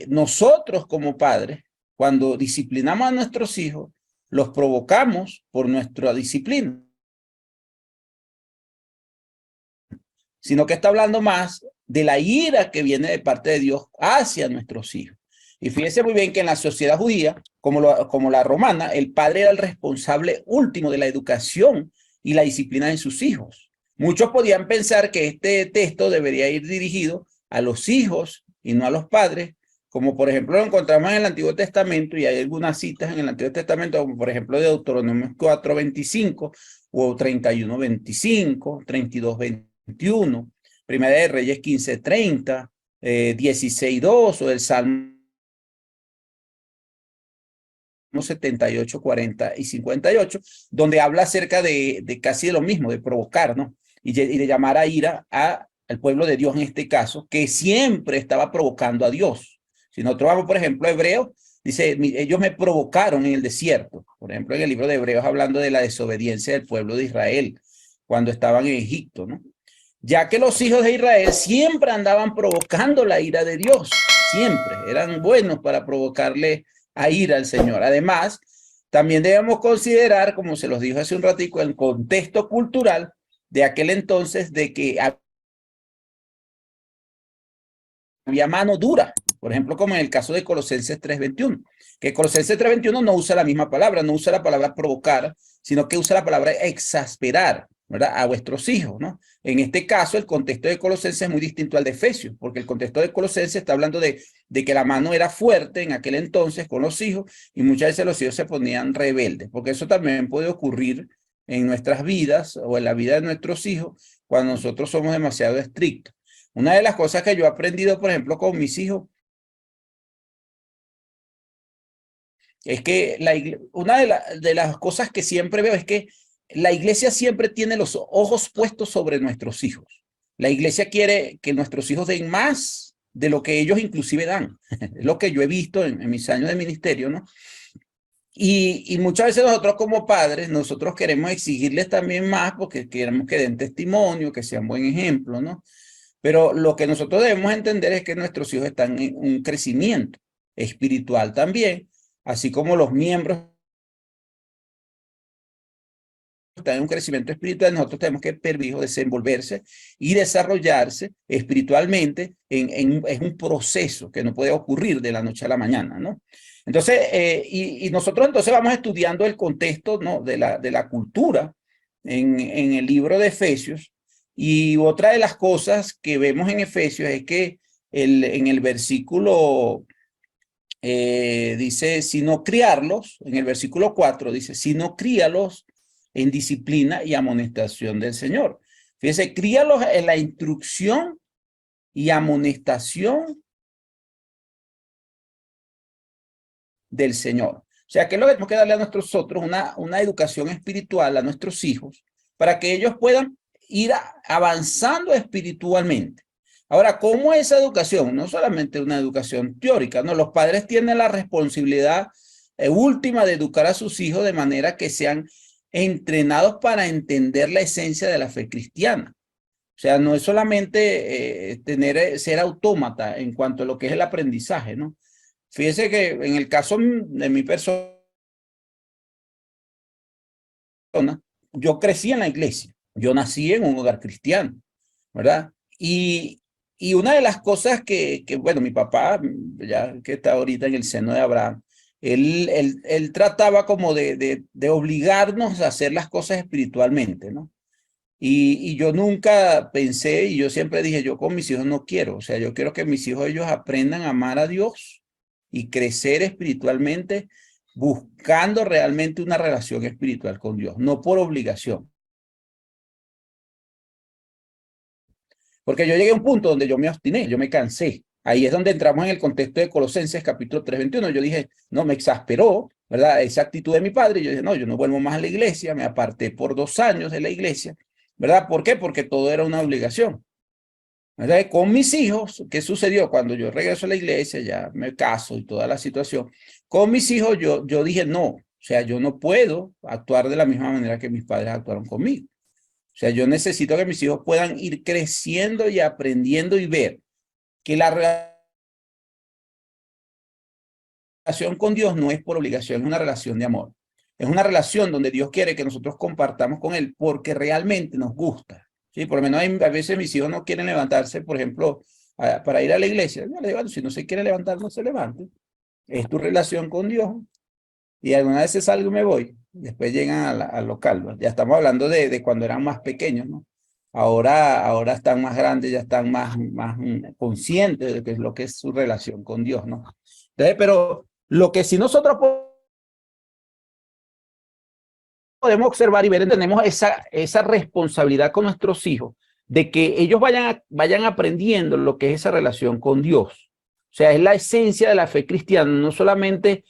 nosotros como padres, cuando disciplinamos a nuestros hijos, los provocamos por nuestra disciplina, sino que está hablando más de la ira que viene de parte de Dios hacia nuestros hijos. Y fíjese muy bien que en la sociedad judía, como la romana, el padre era el responsable último de la educación y la disciplina de sus hijos. Muchos podían pensar que este texto debería ir dirigido a los hijos y no a los padres, como por ejemplo lo encontramos en el Antiguo Testamento, y hay algunas citas en el Antiguo Testamento, como por ejemplo de Deuteronomio 4:25 o 31:25, 32:21, Primera de Reyes 15:30, 16:2 o el Salmo 78, 40 y 58, donde habla acerca de casi de lo mismo, de provocar, ¿no? Y de llamar a ira al pueblo de Dios en este caso, que siempre estaba provocando a Dios. Si nosotros vamos, por ejemplo, a Hebreos, dice, ellos me provocaron en el desierto. Por ejemplo, en el libro de Hebreos, hablando de la desobediencia del pueblo de Israel cuando estaban en Egipto, ¿no? Ya que los hijos de Israel siempre andaban provocando la ira de Dios, siempre, eran buenos para provocarle a ira al Señor. Además, también debemos considerar, como se los dijo hace un ratico, el contexto cultural de aquel entonces, de que había mano dura, por ejemplo, como en el caso de Colosenses 3:21, que Colosenses 3:21 no usa la misma palabra, no usa la palabra provocar, sino que usa la palabra exasperar, ¿verdad? A vuestros hijos, ¿no? En este caso, el contexto de Colosenses es muy distinto al de Efesios, porque el contexto de Colosenses está hablando de que la mano era fuerte en aquel entonces con los hijos, y muchas veces los hijos se ponían rebeldes, porque eso también puede ocurrir en nuestras vidas o en la vida de nuestros hijos cuando nosotros somos demasiado estrictos. Una de las cosas que yo he aprendido, por ejemplo, con mis hijos, es que una de las cosas que siempre veo es que la iglesia siempre tiene los ojos puestos sobre nuestros hijos. La iglesia quiere que nuestros hijos den más de lo que ellos inclusive dan. Es lo que yo he visto en mis años de ministerio, ¿no? Y muchas veces nosotros como padres, nosotros queremos exigirles también más porque queremos que den testimonio, que sean buen ejemplo, ¿no? Pero lo que nosotros debemos entender es que nuestros hijos están en un crecimiento espiritual también, así como los miembros están en un crecimiento espiritual. Nosotros tenemos que permitir desenvolverse y desarrollarse espiritualmente es un proceso que no puede ocurrir de la noche a la mañana, ¿no? Entonces, y nosotros entonces vamos estudiando el contexto, ¿no? de la cultura en el libro de Efesios. Y otra de las cosas que vemos en Efesios es que en el versículo dice, si no criarlos, en el versículo 4 dice, si no críalos en disciplina y amonestación del Señor. Fíjese, críalos en la instrucción y amonestación del Señor. O sea, que es lo que tenemos que darle a nosotros una educación espiritual a nuestros hijos para que ellos puedan ir avanzando espiritualmente. Ahora, ¿cómo es esa educación? No solamente una educación teórica, no, los padres tienen la responsabilidad última de educar a sus hijos de manera que sean entrenados para entender la esencia de la fe cristiana. O sea, no es solamente ser autómata en cuanto a lo que es el aprendizaje, ¿no? Fíjese que en el caso de mi persona, yo crecí en la iglesia, yo nací en un hogar cristiano, ¿verdad? Y una de las cosas bueno, mi papá, ya que está ahorita en el seno de Abraham, él trataba como de obligarnos a hacer las cosas espiritualmente, ¿no? Y yo nunca pensé, y yo siempre dije, yo con mis hijos no quiero, o sea, yo quiero que mis hijos ellos aprendan a amar a Dios y crecer espiritualmente buscando realmente una relación espiritual con Dios, no por obligación. Porque yo llegué a un punto donde yo me obstiné, yo me cansé. Ahí es donde entramos en el contexto de Colosenses capítulo 3:21. Yo dije, no, me exasperó, ¿verdad? Esa actitud de mi padre. Yo dije, no, yo no vuelvo más a la iglesia. Me aparté por 2 años de la iglesia, ¿verdad? ¿Por qué? Porque todo era una obligación. ¿Verdad? Con mis hijos, ¿qué sucedió? Cuando yo regreso a la iglesia, ya me caso y toda la situación, con mis hijos yo dije, no, o sea, yo no puedo actuar de la misma manera que mis padres actuaron conmigo. O sea, yo necesito que mis hijos puedan ir creciendo y aprendiendo y ver que la relación con Dios no es por obligación, es una relación de amor. Es una relación donde Dios quiere que nosotros compartamos con Él porque realmente nos gusta. ¿Sí? Por lo menos a veces mis hijos no quieren levantarse, por ejemplo, para ir a la iglesia. Yo le digo, si no se quiere levantar, no se levante. Es tu relación con Dios. Y algunas veces salgo y me voy. Después llegan al local, ¿no? Ya estamos hablando de cuando eran más pequeños, ¿no? Ahora están más grandes, ya están más conscientes de qué es lo que es su relación con Dios, ¿no? Entonces, pero lo que sí nosotros podemos observar y ver, tenemos esa responsabilidad con nuestros hijos de que ellos vayan aprendiendo lo que es esa relación con Dios. O sea, es la esencia de la fe cristiana, no solamente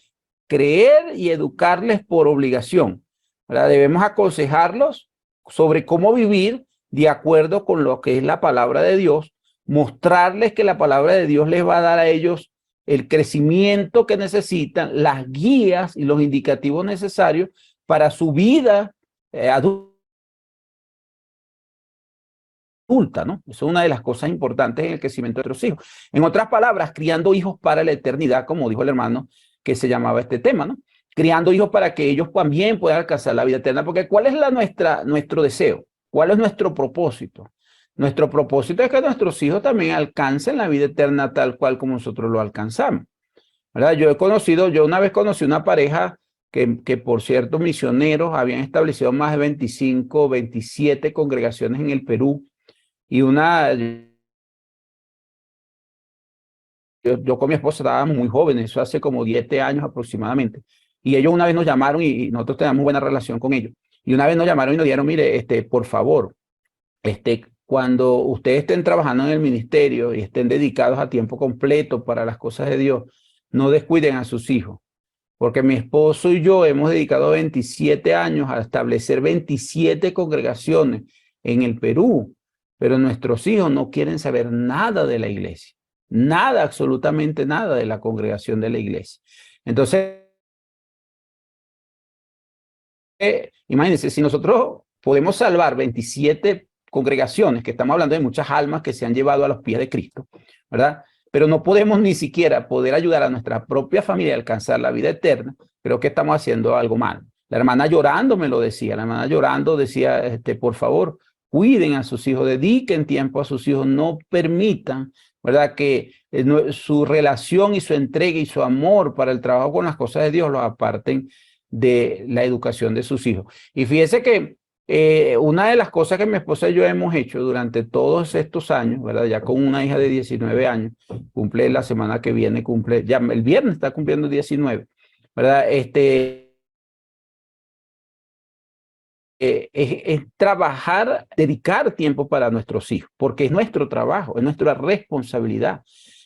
creer y educarles por obligación, ¿verdad? Debemos aconsejarlos sobre cómo vivir de acuerdo con lo que es la palabra de Dios, mostrarles que la palabra de Dios les va a dar a ellos el crecimiento que necesitan, las guías y los indicativos necesarios para su vida adulta, ¿no? Eso es una de las cosas importantes en el crecimiento de nuestros hijos. En otras palabras, criando hijos para la eternidad, como dijo el hermano que se llamaba este tema, ¿no? Criando hijos para que ellos también puedan alcanzar la vida eterna, porque ¿cuál es nuestro deseo? ¿Cuál es nuestro propósito? Nuestro propósito es que nuestros hijos también alcancen la vida eterna tal cual como nosotros lo alcanzamos, ¿verdad? Yo una vez conocí una pareja que por cierto, misioneros habían establecido más de 25, 27 congregaciones en el Perú, y yo con mi esposa estábamos muy jóvenes, eso hace como 10 años aproximadamente, y ellos una vez nos llamaron y nosotros teníamos buena relación con ellos, y una vez nos llamaron y nos dijeron, mire, por favor, cuando ustedes estén trabajando en el ministerio y estén dedicados a tiempo completo para las cosas de Dios, no descuiden a sus hijos, porque mi esposo y yo hemos dedicado 27 años a establecer 27 congregaciones en el Perú, pero nuestros hijos no quieren saber nada de la iglesia, nada, absolutamente nada de la congregación de la iglesia. Entonces, imagínense, si nosotros podemos salvar 27 congregaciones, que estamos hablando de muchas almas que se han llevado a los pies de Cristo, ¿verdad? Pero no podemos ni siquiera poder ayudar a nuestra propia familia a alcanzar la vida eterna, creo que estamos haciendo algo mal. La hermana llorando me lo decía, la hermana llorando decía, por favor, cuiden a sus hijos, dediquen tiempo a sus hijos, no permitan, ¿verdad? Que su relación y su entrega y su amor para el trabajo con las cosas de Dios los aparten de la educación de sus hijos. Y fíjese que una de las cosas que mi esposa y yo hemos hecho durante todos estos años, ¿verdad? Ya con una hija de 19 años, cumple la semana que viene, ya el viernes está cumpliendo 19, ¿verdad? Es trabajar, dedicar tiempo para nuestros hijos, porque es nuestro trabajo, es nuestra responsabilidad.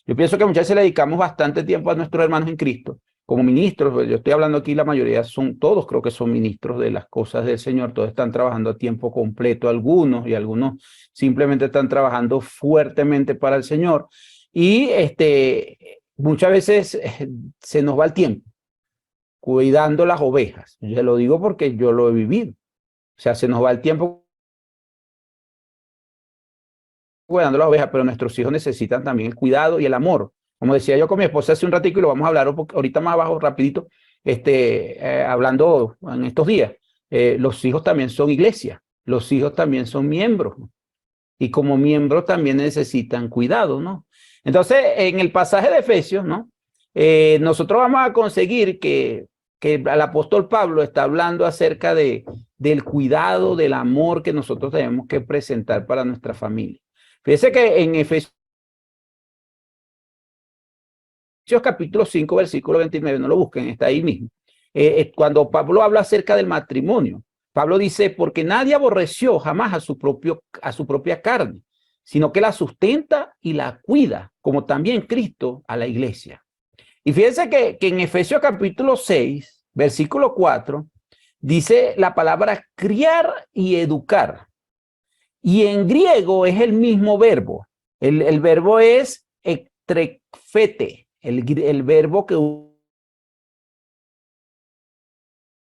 Yo pienso que muchas veces le dedicamos bastante tiempo a nuestros hermanos en Cristo, como ministros. Yo estoy hablando aquí, la mayoría todos creo que son ministros de las cosas del Señor, todos están trabajando a tiempo completo, algunos simplemente están trabajando fuertemente para el Señor, y muchas veces se nos va el tiempo cuidando las ovejas. Yo lo digo porque yo lo he vivido. O sea, se nos va el tiempo cuidando las ovejas, pero nuestros hijos necesitan también el cuidado y el amor. Como decía yo con mi esposa hace un ratico, y lo vamos a hablar ahorita más abajo rapidito, hablando en estos días, los hijos también son iglesia, los hijos también son miembros, ¿no? Y como miembros también necesitan cuidado, ¿no? Entonces, en el pasaje de Efesios, ¿no? Nosotros vamos a conseguir que el apóstol Pablo está hablando acerca del cuidado, del amor que nosotros tenemos que presentar para nuestra familia. Fíjense que en Efesios capítulo 5, versículo 29, no lo busquen, está ahí mismo. Cuando Pablo habla acerca del matrimonio, Pablo dice, porque nadie aborreció jamás a su propia carne, sino que la sustenta y la cuida, como también Cristo a la iglesia. Y fíjense que en Efesios capítulo 6, versículo 4, dice la palabra criar y educar. Y en griego es el mismo verbo. El verbo es ektrekfete, el verbo que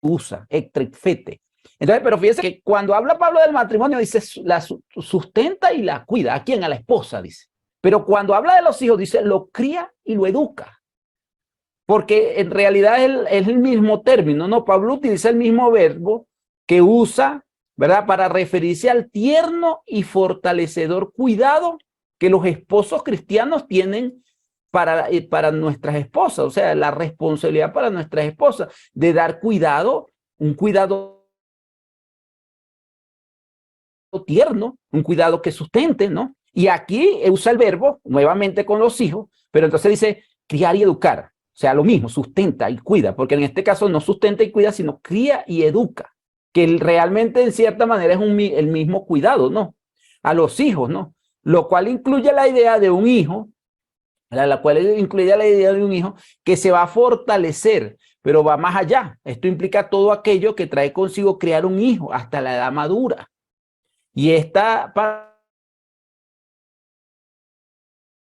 usa, ektrekfete. Entonces, pero fíjense que cuando habla Pablo del matrimonio, dice la sustenta y la cuida. ¿A quién? A la esposa, dice. Pero cuando habla de los hijos, dice lo cría y lo educa. porque en realidad es el mismo término, ¿no? Pablo utiliza el mismo verbo que usa, ¿verdad?, para referirse al tierno y fortalecedor cuidado que los esposos cristianos tienen para nuestras esposas, o sea, la responsabilidad para nuestras esposas de dar cuidado, un cuidado tierno, un cuidado que sustente, ¿no? Y aquí usa el verbo nuevamente con los hijos, pero entonces dice criar y educar, o sea, lo mismo, sustenta y cuida, porque en este caso no sustenta y cuida, sino cría y educa, que realmente en cierta manera es el mismo cuidado, ¿no? A los hijos, ¿no? Lo cual incluye la idea de un hijo, la cual incluye la idea de un hijo que se va a fortalecer, pero va más allá. Esto implica todo aquello que trae consigo crear un hijo hasta la edad madura. Y esta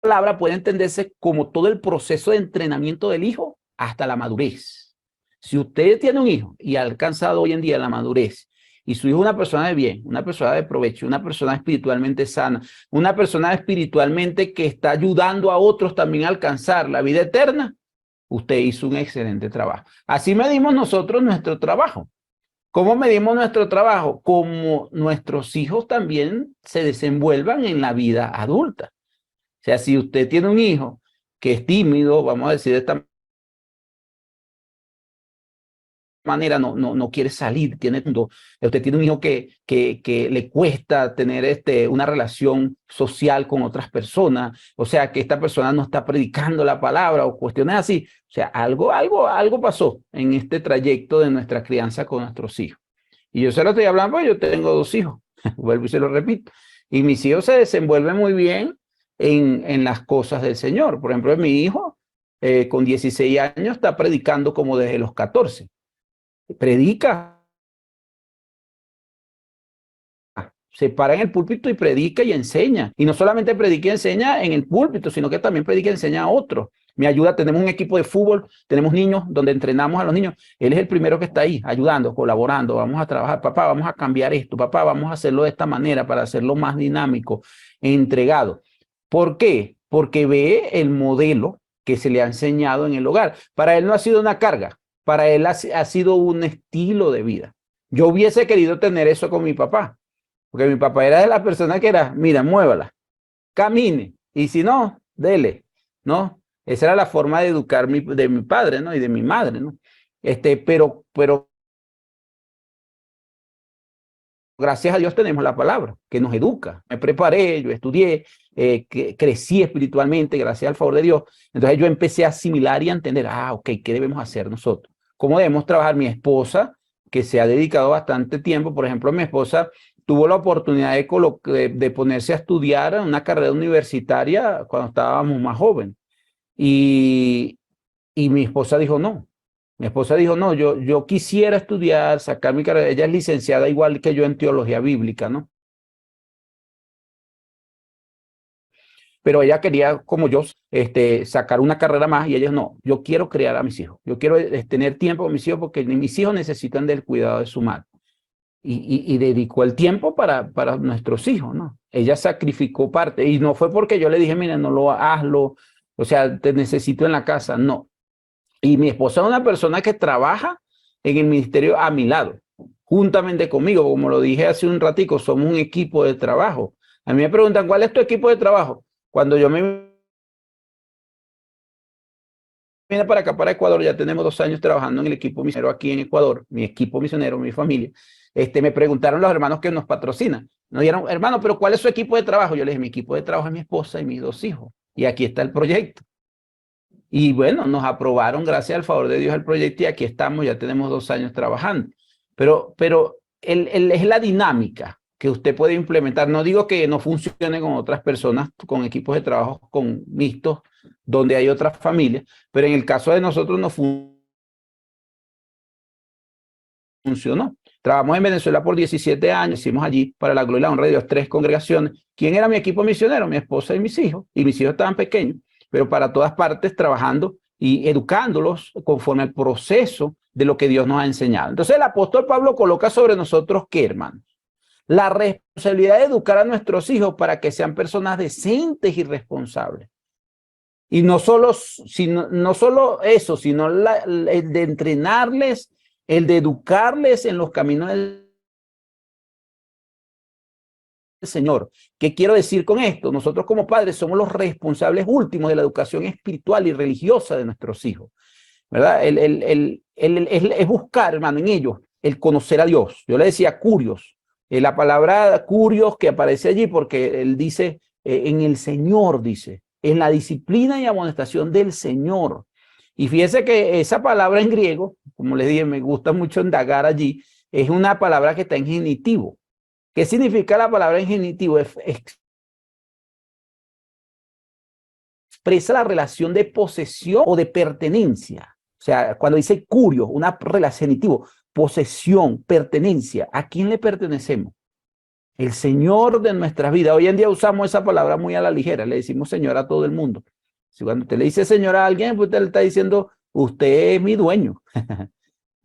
palabra puede entenderse como todo el proceso de entrenamiento del hijo hasta la madurez. Si usted tiene un hijo y ha alcanzado hoy en día la madurez, y su hijo es una persona de bien, una persona de provecho, una persona espiritualmente sana, una persona espiritualmente que está ayudando a otros también a alcanzar la vida eterna, usted hizo un excelente trabajo. Así medimos nosotros nuestro trabajo. ¿Cómo medimos nuestro trabajo? Como nuestros hijos también se desenvuelvan en la vida adulta. O sea, si usted tiene un hijo que es tímido, vamos a decir de esta manera, no quiere salir, usted tiene un hijo que le cuesta tener una relación social con otras personas, o sea, que esta persona no está predicando la palabra o cuestiones así. O sea, algo pasó en este trayecto de nuestra crianza con nuestros hijos. Y yo se lo estoy hablando porque yo tengo 2 hijos, vuelvo y se lo repito. Y mis hijos se desenvuelven muy bien en las cosas del Señor. Por ejemplo, mi hijo con 16 años está predicando como desde los 14. Predica, se para en el púlpito y predica y enseña. Y no solamente predica y enseña en el púlpito, sino que también predica y enseña a otros. Me ayuda, tenemos un equipo de fútbol, tenemos niños donde entrenamos a los niños. Él es el primero que está ahí, ayudando, colaborando. Vamos a trabajar, papá, vamos a cambiar esto, papá, vamos a hacerlo de esta manera para hacerlo más dinámico, entregado. ¿Por qué? Porque ve el modelo que se le ha enseñado en el hogar. Para él no ha sido una carga, para él ha sido un estilo de vida. Yo hubiese querido tener eso con mi papá, porque mi papá era de la persona que era, mira, muévala, camine, y si no, dele, ¿no? Esa era la forma de educar de mi padre, ¿no? Y de mi madre, ¿no? Pero gracias a Dios tenemos la palabra que nos educa. Me preparé, yo estudié, crecí espiritualmente gracias al favor de Dios. Entonces yo empecé a asimilar y a entender, ok, ¿qué debemos hacer nosotros? ¿Cómo debemos trabajar? Mi esposa, que se ha dedicado bastante tiempo, por ejemplo, mi esposa tuvo la oportunidad de ponerse a estudiar una carrera universitaria cuando estábamos más jóvenes. Y mi esposa dijo no. Mi esposa dijo, no, yo quisiera estudiar, sacar mi carrera. Ella es licenciada igual que yo en teología bíblica, ¿no? Pero ella quería, como yo, sacar una carrera más y ella no, yo quiero criar a mis hijos. Yo quiero tener tiempo con mis hijos porque mis hijos necesitan del cuidado de su madre. Y dedicó el tiempo para nuestros hijos, ¿no? Ella sacrificó parte y no fue porque yo le dije, mira, no lo hazlo, o sea, te necesito en la casa, no. Y mi esposa es una persona que trabaja en el ministerio a mi lado, juntamente conmigo. Como lo dije hace un ratico, somos un equipo de trabajo. A mí me preguntan, ¿cuál es tu equipo de trabajo? Cuando yo me vine para acá, para Ecuador, ya tenemos 2 años trabajando en el equipo misionero aquí en Ecuador, mi equipo misionero, mi familia. Me preguntaron los hermanos que nos patrocinan. Nos dijeron, hermano, ¿pero cuál es su equipo de trabajo? Yo les dije, mi equipo de trabajo es mi esposa y mis 2 hijos. Y aquí está el proyecto. Y bueno, nos aprobaron, gracias al favor de Dios, el proyecto y aquí estamos, ya tenemos 2 años trabajando. Pero es la dinámica que usted puede implementar. No digo que no funcione con otras personas, con equipos de trabajo con mixtos, donde hay otras familias, pero en el caso de nosotros no funcionó. Trabajamos en Venezuela por 17 años, hicimos allí, para la gloria y la honra de Dios, 3 congregaciones. ¿Quién era mi equipo misionero? Mi esposa y mis hijos estaban pequeños, pero para todas partes trabajando y educándolos conforme al proceso de lo que Dios nos ha enseñado. Entonces el apóstol Pablo coloca sobre nosotros, ¿qué, hermano? La responsabilidad de educar a nuestros hijos para que sean personas decentes y responsables. Y no solo, no solo eso, sino el de entrenarles, el de educarles en los caminos del Señor. ¿Qué quiero decir con esto? Nosotros como padres somos los responsables últimos de la educación espiritual y religiosa de nuestros hijos, ¿verdad? Es buscar, hermano, en ellos el conocer a Dios. Yo le decía curios, la palabra curios que aparece allí porque él dice, en el Señor, dice, en la disciplina y amonestación del Señor. Y fíjese que esa palabra en griego, como les dije, me gusta mucho indagar allí, es una palabra que está en genitivo. ¿Qué significa la palabra en genitivo? Expresa la relación de posesión o de pertenencia. O sea, cuando dice curio, una relación genitivo, posesión, pertenencia, ¿a quién le pertenecemos? El Señor de nuestras vidas. Hoy en día usamos esa palabra muy a la ligera, le decimos Señor a todo el mundo. Si cuando usted le dice Señor a alguien, pues usted le está diciendo, usted es mi dueño.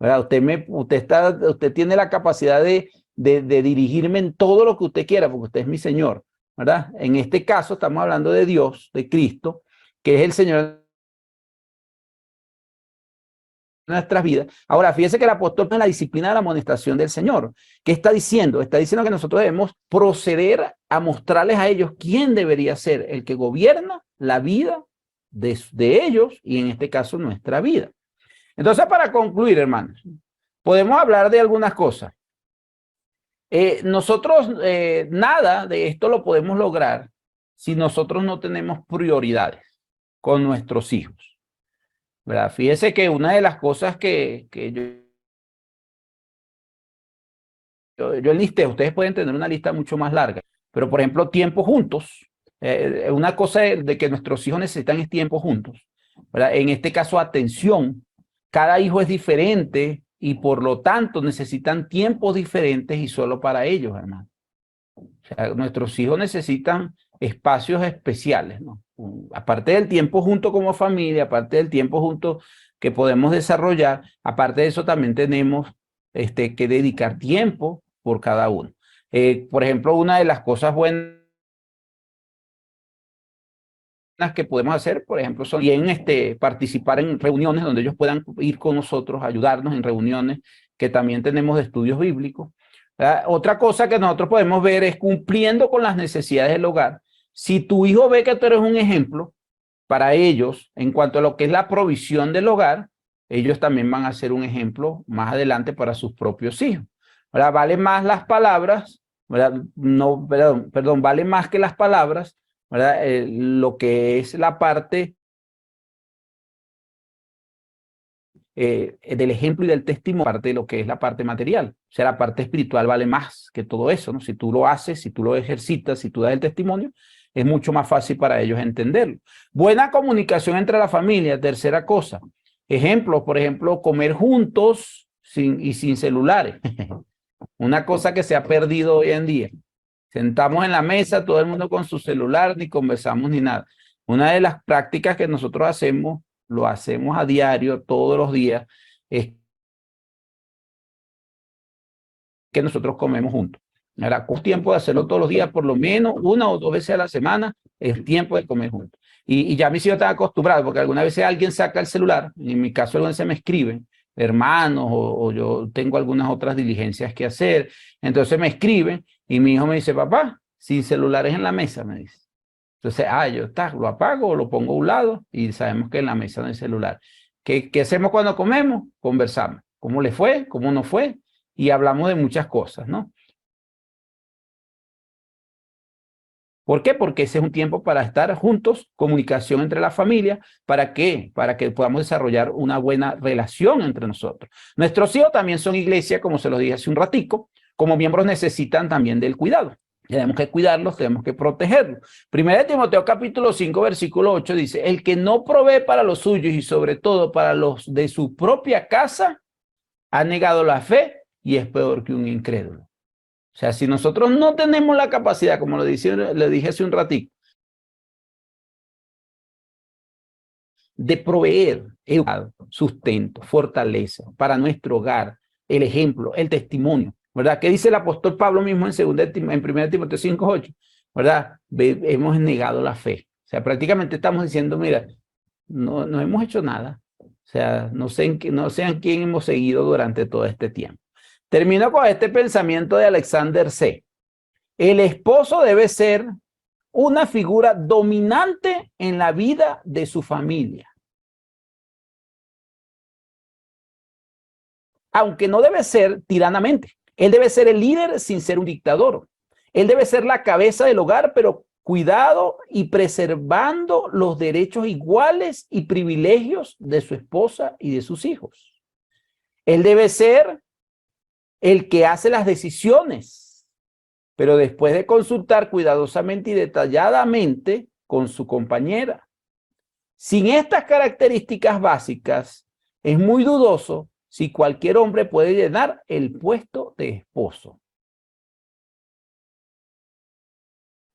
¿Verdad? Usted tiene la capacidad de dirigirme en todo lo que usted quiera, porque usted es mi Señor, ¿verdad? En este caso estamos hablando de Dios, de Cristo, que es el Señor de nuestras vidas. Ahora, fíjese que el apóstol en la disciplina de la amonestación del Señor. ¿Qué está diciendo? Está diciendo que nosotros debemos proceder a mostrarles a ellos quién debería ser el que gobierna la vida de ellos y en este caso nuestra vida. Entonces, para concluir, hermanos, podemos hablar de algunas cosas. Nosotros nada de esto lo podemos lograr si nosotros no tenemos prioridades con nuestros hijos, ¿verdad? Fíjese que una de las cosas que yo enlisté, ustedes pueden tener una lista mucho más larga, pero por ejemplo, tiempo juntos. Una cosa de que nuestros hijos necesitan es tiempo juntos, ¿verdad? En este caso, atención. Cada hijo es diferente y por lo tanto necesitan tiempos diferentes y solo para ellos, hermano. O sea, nuestros hijos necesitan espacios especiales, ¿no? Aparte del tiempo junto como familia, aparte del tiempo junto que podemos desarrollar, aparte de eso también tenemos que dedicar tiempo por cada uno. Por ejemplo, una de las cosas buenas que podemos hacer, por ejemplo, son bien participar en reuniones donde ellos puedan ir con nosotros, ayudarnos en reuniones que también tenemos de estudios bíblicos. Otra cosa que nosotros podemos ver es cumpliendo con las necesidades del hogar. Si tu hijo ve que tú eres un ejemplo para ellos en cuanto a lo que es la provisión del hogar, ellos también van a ser un ejemplo más adelante para sus propios hijos. ¿Verdad? Vale más las palabras, ¿verdad? No, perdón, vale más que las palabras, ¿verdad? Lo que es la parte del ejemplo y del testimonio, parte de lo que es la parte material. O sea, la parte espiritual vale más que todo eso, ¿no? Si tú lo haces, si tú lo ejercitas, si tú das el testimonio, es mucho más fácil para ellos entenderlo. Buena comunicación entre la familia, tercera cosa. Ejemplos, por ejemplo, comer juntos y sin celulares. Una cosa que se ha perdido hoy en día. Sentamos en la mesa, todo el mundo con su celular, ni conversamos ni nada. Una de las prácticas que nosotros hacemos, lo hacemos a diario, todos los días, es que nosotros comemos juntos. Ahora, con tiempo de hacerlo todos los días, por lo menos una o dos veces a la semana, es tiempo de comer juntos. Y ya mis hijos están acostumbrados, porque algunas veces alguien saca el celular, en mi caso algunas veces me escriben, hermanos, o yo tengo algunas otras diligencias que hacer, entonces me escriben y mi hijo me dice, papá, sin celulares en la mesa, me dice. Entonces, yo lo apago, lo pongo a un lado y sabemos que en la mesa no hay celular. ¿Qué hacemos cuando comemos? Conversamos. ¿Cómo le fue? ¿Cómo no fue? Y hablamos de muchas cosas, ¿no? ¿Por qué? Porque ese es un tiempo para estar juntos, comunicación entre la familia. ¿Para qué? Para que podamos desarrollar una buena relación entre nosotros. Nuestros hijos también son iglesia, como se los dije hace un ratico. Como miembros necesitan también del cuidado. Tenemos que cuidarlos, tenemos que protegerlos. Primera de Timoteo capítulo 5, versículo 8 dice, el que no provee para los suyos y sobre todo para los de su propia casa, ha negado la fe y es peor que un incrédulo. O sea, si nosotros no tenemos la capacidad, como le dije hace un ratito, de proveer sustento, fortaleza para nuestro hogar, el ejemplo, el testimonio, ¿verdad? ¿Qué dice el apóstol Pablo mismo en 1 Timoteo 5:8? ¿Verdad? Hemos negado la fe. O sea, prácticamente estamos diciendo, mira, no hemos hecho nada. O sea, no sé a quién hemos seguido durante todo este tiempo. Termino con este pensamiento de Alexander C. El esposo debe ser una figura dominante en la vida de su familia. Aunque no debe ser tiranamente. Él debe ser el líder sin ser un dictador. Él debe ser la cabeza del hogar, pero cuidado y preservando los derechos iguales y privilegios de su esposa y de sus hijos. Él debe ser el que hace las decisiones, pero después de consultar cuidadosamente y detalladamente con su compañera. Sin estas características básicas, es muy dudoso si cualquier hombre puede llenar el puesto de esposo.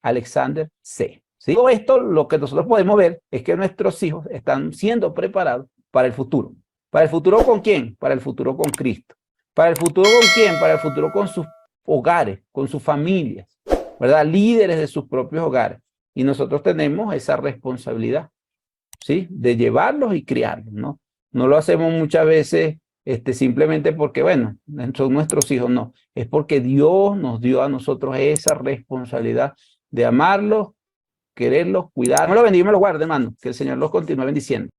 Alexander C. ¿Sí? Todo esto, lo que nosotros podemos ver es que nuestros hijos están siendo preparados para el futuro. ¿Para el futuro con quién? Para el futuro con Cristo. ¿Para el futuro con quién? Para el futuro con sus hogares, con sus familias, ¿verdad? Líderes de sus propios hogares. Y nosotros tenemos esa responsabilidad, ¿sí? De llevarlos y criarlos, ¿no? No lo hacemos muchas veces simplemente porque, bueno, son nuestros hijos, no. Es porque Dios nos dio a nosotros esa responsabilidad de amarlos, quererlos, cuidarlos. Me lo bendiga y me lo guarde, hermano. Que el Señor los continúe bendiciendo.